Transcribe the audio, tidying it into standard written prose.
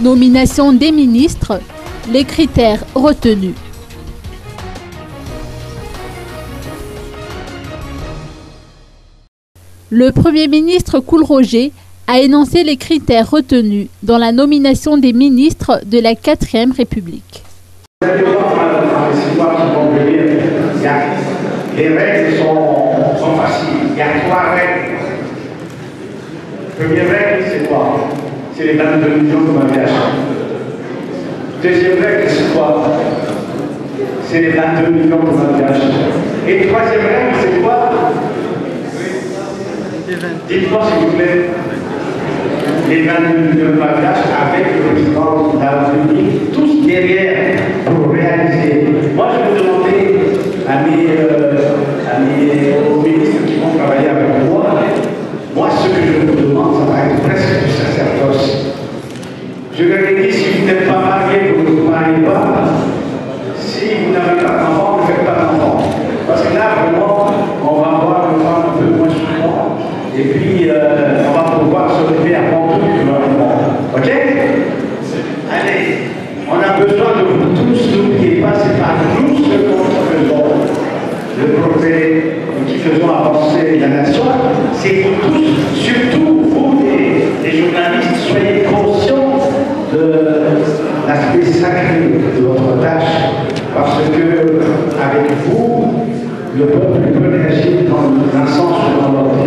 Nomination des ministres, les critères retenus. Le Premier ministre Coolroger a énoncé les critères retenus dans la nomination des ministres de la 4e République. Vous allez voir dans les histoires qui vont venir, les règles sont faciles. Il y a 3 règles. Première règle, c'est quoi? C'est les 22 millions que vous m'avez achetés. Deuxième règle, c'est quoi? C'est les 22 millions que vous m'avez achetés. Et troisième règle, c'est quoi? Dites-moi s'il vous plaît. Les 22 millions de bagages avec le président de la République, tous derrière pour réaliser. Moi, je vais demander aux ministres qui vont travailler avec moi, ce que je vous demande, ça va être presque du sacerdoce. Je leur ai dit, si vous n'êtes pas marié, vous ne vous mariez pas. Si vous n'avez pas d'enfant, ne faites pas d'enfant. Parce que là, vraiment, on va avoir le temps un peu moins souvent. Et puis, on va pouvoir se lever avant tout le gouvernement. OK? Allez, on a besoin de vous tous. N'oubliez pas, c'est pas nous ce que nous faisons le progrès, qui faisons avancer la nation. C'est vous tous, surtout vous, les journalistes, soyez conscients de l'aspect sacré de votre tâche. Parce que, avec vous, le peuple peut réagir dans un sens ou dans l'autre.